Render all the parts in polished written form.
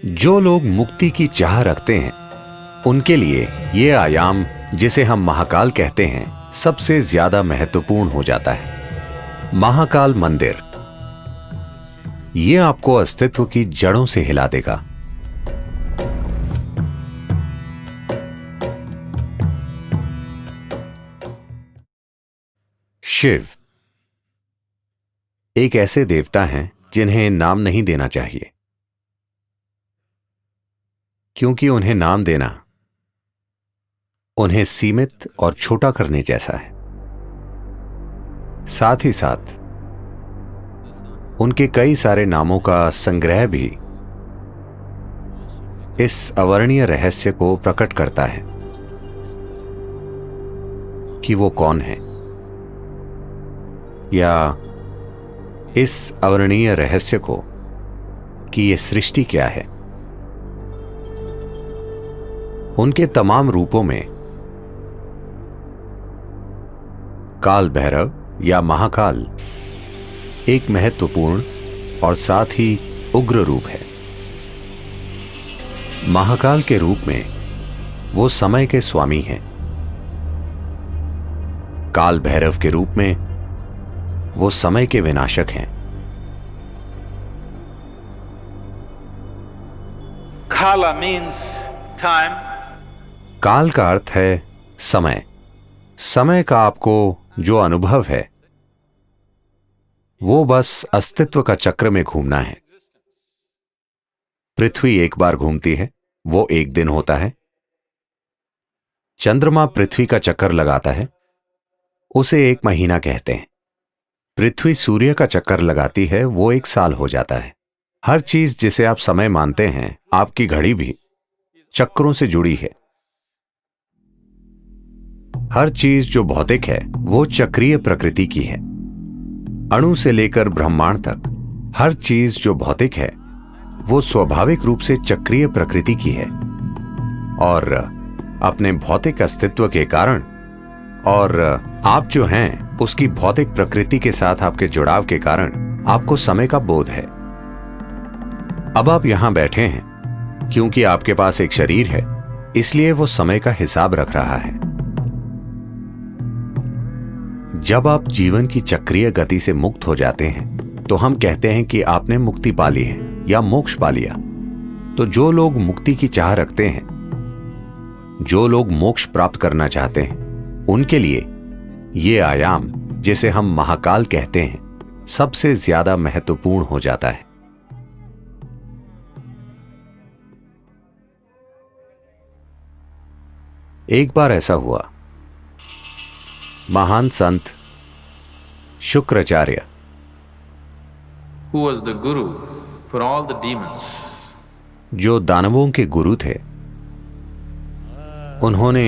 जो लोग मुक्ति की चाह रखते हैं उनके लिए ये आयाम, जिसे हम महाकाल कहते हैं, सबसे ज्यादा महत्वपूर्ण हो जाता है। महाकाल मंदिर ये आपको अस्तित्व की जड़ों से हिला देगा। शिव एक ऐसे देवता हैं जिन्हें नाम नहीं देना चाहिए, क्योंकि उन्हें नाम देना उन्हें सीमित और छोटा करने जैसा है। साथ ही साथ उनके कई सारे नामों का संग्रह भी इस अवर्णीय रहस्य को प्रकट करता है कि वो कौन है, या इस अवर्णीय रहस्य को कि ये सृष्टि क्या है। उनके तमाम रूपों में काल भैरव या महाकाल एक महत्वपूर्ण और साथ ही उग्र रूप है। महाकाल के रूप में वो समय के स्वामी हैं। काल भैरव के रूप में वो समय के विनाशक हैं। Kala means time. काल का अर्थ है समय। समय का आपको जो अनुभव है वो बस अस्तित्व का चक्र में घूमना है। पृथ्वी एक बार घूमती है, वो एक दिन होता है। चंद्रमा पृथ्वी का चक्कर लगाता है, उसे एक महीना कहते हैं। पृथ्वी सूर्य का चक्कर लगाती है, वो एक साल हो जाता है। हर चीज जिसे आप समय मानते हैं, आपकी घड़ी भी चक्रों से जुड़ी है। हर चीज जो भौतिक है वो चक्रीय प्रकृति की है। अणु से लेकर ब्रह्मांड तक हर चीज जो भौतिक है वो स्वाभाविक रूप से चक्रीय प्रकृति की है, और अपने भौतिक अस्तित्व के कारण और आप जो हैं उसकी भौतिक प्रकृति के साथ आपके जुड़ाव के कारण आपको समय का बोध है। अब आप यहां बैठे हैं क्योंकि आपके पास एक शरीर है, इसलिए वो समय का हिसाब रख रहा है। जब आप जीवन की चक्रीय गति से मुक्त हो जाते हैं तो हम कहते हैं कि आपने मुक्ति पा ली है या मोक्ष पा लिया। तो जो लोग मुक्ति की चाह रखते हैं, जो लोग मोक्ष प्राप्त करना चाहते हैं, उनके लिए ये आयाम, जिसे हम महाकाल कहते हैं, सबसे ज्यादा महत्वपूर्ण हो जाता है। एक बार ऐसा हुआ, महान संत Shukracharya, Who was the guru for all the demons? जो दानवों के गुरु थे, उन्होंने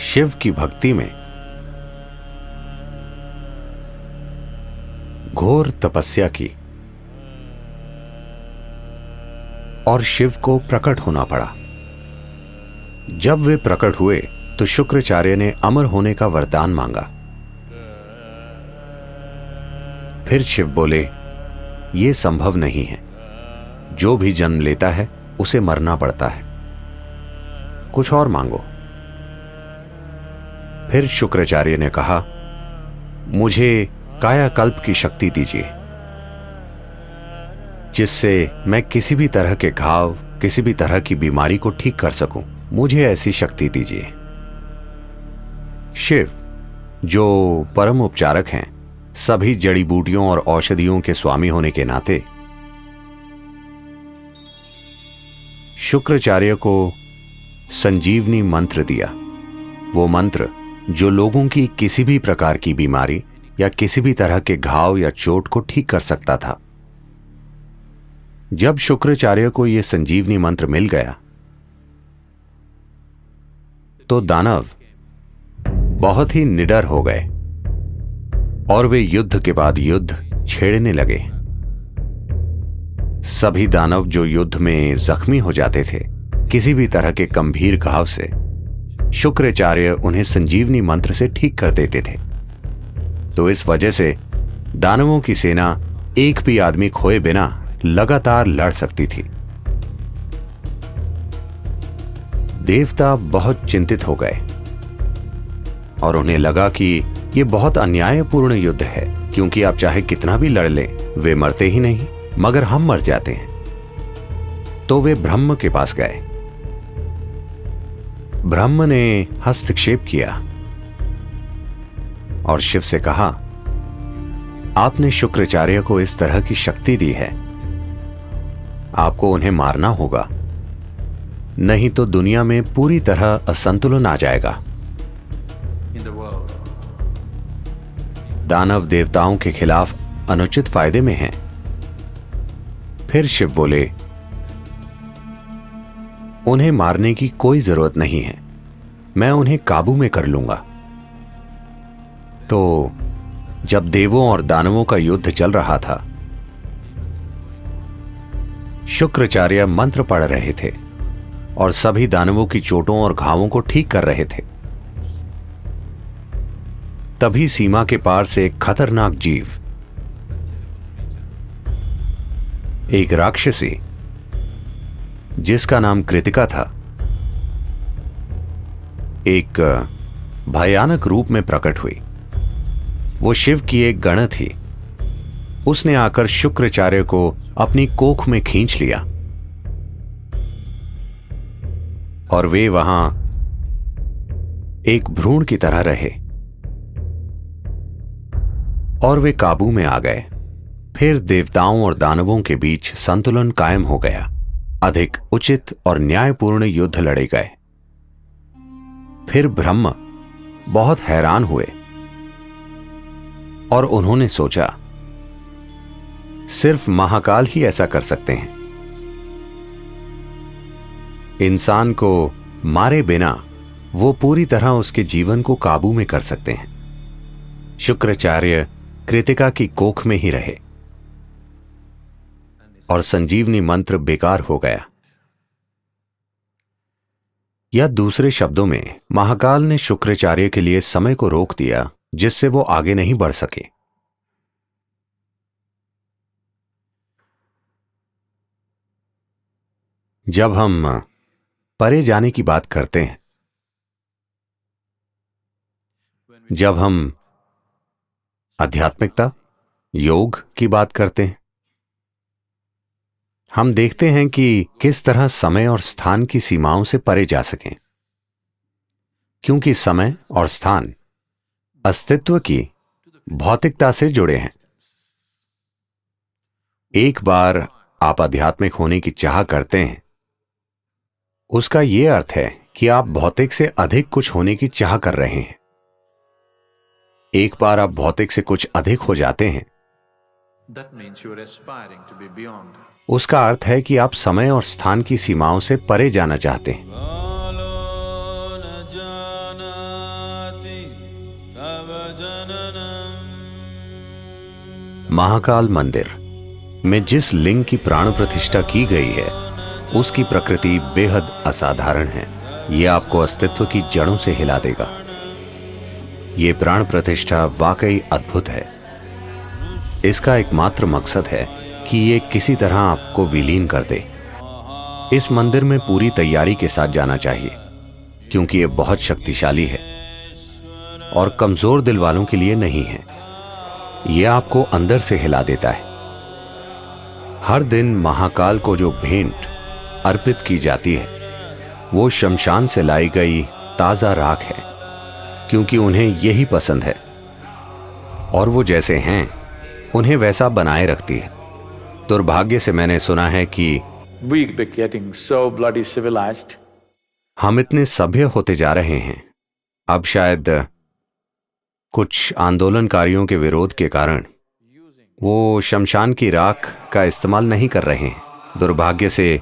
शिव की भक्ति में घोर तपस्या की और शिव को प्रकट होना पड़ा। जब वे प्रकट हुए तो शुक्राचार्य ने अमर होने का वरदान मांगा। फिर शिव बोले, यह संभव नहीं है, जो भी जन्म लेता है उसे मरना पड़ता है, कुछ और मांगो। फिर शुक्राचार्य ने कहा, मुझे कायाकल्प की शक्ति दीजिए, जिससे मैं किसी भी तरह के घाव, किसी भी तरह की बीमारी को ठीक कर सकूं। मुझे ऐसी शक्ति दीजिए। शिव, जो परम उपचारक हैं, सभी जड़ी बूटियों और औषधियों के स्वामी होने के नाते, शुक्राचार्य को संजीवनी मंत्र दिया। वो मंत्र जो लोगों की किसी भी प्रकार की बीमारी या किसी भी तरह के घाव या चोट को ठीक कर सकता था। जब शुक्राचार्य को यह संजीवनी मंत्र मिल गया तो दानव बहुत ही निडर हो गए और वे युद्ध के बाद युद्ध छेड़ने लगे। सभी दानव जो युद्ध में जख्मी हो जाते थे, किसी भी तरह के गंभीर घाव से, शुक्राचार्य उन्हें संजीवनी मंत्र से ठीक कर देते थे। तो इस वजह से दानवों की सेना एक भी आदमी खोए बिना लगातार लड़ सकती थी। देवता बहुत चिंतित हो गए और उन्हें लगा कि यह बहुत अन्यायपूर्ण युद्ध है, क्योंकि आप चाहे कितना भी लड़ लें, वे मरते ही नहीं, मगर हम मर जाते हैं। तो वे ब्रह्म के पास गए। ब्रह्म ने हस्तक्षेप किया और शिव से कहा, आपने शुक्राचार्य को इस तरह की शक्ति दी है, आपको उन्हें मारना होगा, नहीं तो दुनिया में पूरी तरह असंतुलन आ जाएगा। in the world. दानव देवताओं के खिलाफ अनुचित फायदे में हैं। फिर शिव बोले, उन्हें मारने की कोई जरूरत नहीं है, मैं उन्हें काबू में कर लूंगा। तो जब देवों और दानवों का युद्ध चल रहा था, शुक्राचार्य मंत्र पढ़ रहे थे और सभी दानवों की चोटों और घावों को ठीक कर रहे थे। तभी सीमा के पार से एक खतरनाक जीव, एक राक्षसी जिसका नाम कृतिका था, एक भयानक रूप में प्रकट हुई। वो शिव की एक गण थी। उसने आकर शुक्राचार्य को अपनी कोख में खींच लिया और वे वहां एक भ्रूण की तरह रहे और वे काबू में आ गए। फिर देवताओं और दानवों के बीच संतुलन कायम हो गया। अधिक उचित और न्यायपूर्ण युद्ध लड़े गए। फिर ब्रह्म बहुत हैरान हुए और उन्होंने सोचा, सिर्फ महाकाल ही ऐसा कर सकते हैं। इंसान को मारे बिना वो पूरी तरह उसके जीवन को काबू में कर सकते हैं। शुक्राचार्य कृतिका की कोख में ही रहे और संजीवनी मंत्र बेकार हो गया। या दूसरे शब्दों में, महाकाल ने शुक्राचार्य के लिए समय को रोक दिया, जिससे वो आगे नहीं बढ़ सके। जब हम परे जाने की बात करते हैं, जब हम आध्यात्मिकता, योग की बात करते हैं, हम देखते हैं कि किस तरह समय और स्थान की सीमाओं से परे जा सकें, क्योंकि समय और स्थान अस्तित्व की भौतिकता से जुड़े हैं। एक बार आप आध्यात्मिक होने की चाह करते हैं, उसका यह अर्थ है कि आप भौतिक से अधिक कुछ होने की चाह कर रहे हैं। एक बार आप भौतिक से कुछ अधिक हो जाते हैं, That means you are aspiring to be beyond. उसका अर्थ है कि आप समय और स्थान की सीमाओं से परे जाना चाहते हैं। महाकाल मंदिर में जिस लिंग की प्राण प्रतिष्ठा की गई है, उसकी प्रकृति बेहद असाधारण है। यह आपको अस्तित्व की जड़ों से हिला देगा। यह प्राण प्रतिष्ठा वाकई अद्भुत है। इसका एकमात्र मकसद है कि ये किसी तरह आपको विलीन कर दे। इस मंदिर में पूरी तैयारी के साथ जाना चाहिए, क्योंकि ये बहुत शक्तिशाली है और कमजोर दिल वालों के लिए नहीं है। यह आपको अंदर से हिला देता है। हर दिन महाकाल को जो भेंट अर्पित की जाती है, वो शमशान से लाई गई ताजा राख है, क्योंकि उन्हें यही पसंद है और वो जैसे हैं उन्हें वैसा बनाए रखती है। दुर्भाग्य से मैंने सुना है कि We be getting so bloody civilized. हम इतने सभ्य होते जा रहे हैं, अब शायद कुछ आंदोलनकारियों के विरोध के कारण वो शमशान की राख का इस्तेमाल नहीं कर रहे हैं। दुर्भाग्य से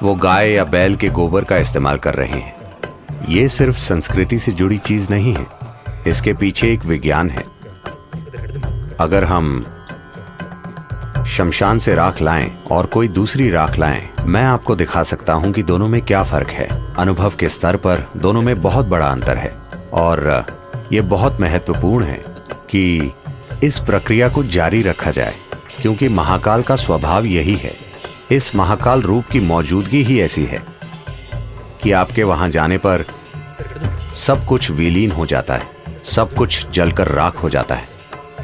वो गाय या बैल के गोबर का इस्तेमाल कर रहे हैं। ये सिर्फ संस्कृति से जुड़ी चीज नहीं है, इसके पीछे एक विज्ञान है। अगर हम शमशान से राख लाएं और कोई दूसरी राख लाएं, मैं आपको दिखा सकता हूं कि दोनों में क्या फर्क है। अनुभव के स्तर पर दोनों में बहुत बड़ा अंतर है और यह बहुत महत्वपूर्ण है कि इस प्रक्रिया को जारी रखा जाए। क्योंकि महाकाल का स्वभाव यही है। इस महाकाल रूप की मौजूदगी ही ऐसी है कि आपके वहां जाने पर सब कुछ विलीन हो जाता है, सब कुछ जलकर राख हो जाता है।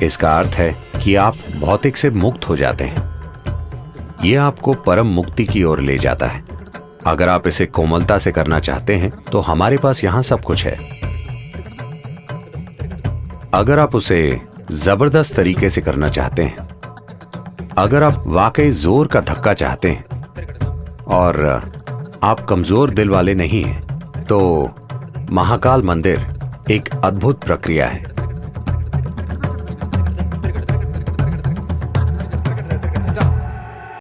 इसका अर्थ है कि आप भौतिक से मुक्त हो जाते हैं। यह आपको परम मुक्ति की ओर ले जाता है। अगर आप इसे कोमलता से करना चाहते हैं तो हमारे पास यहां सब कुछ है। अगर आप उसे जबरदस्त तरीके से करना चाहते हैं, अगर आप वाकई जोर का धक्का चाहते हैं और आप कमजोर दिल वाले नहीं हैं, तो महाकाल मंदिर एक अद्भुत प्रक्रिया है।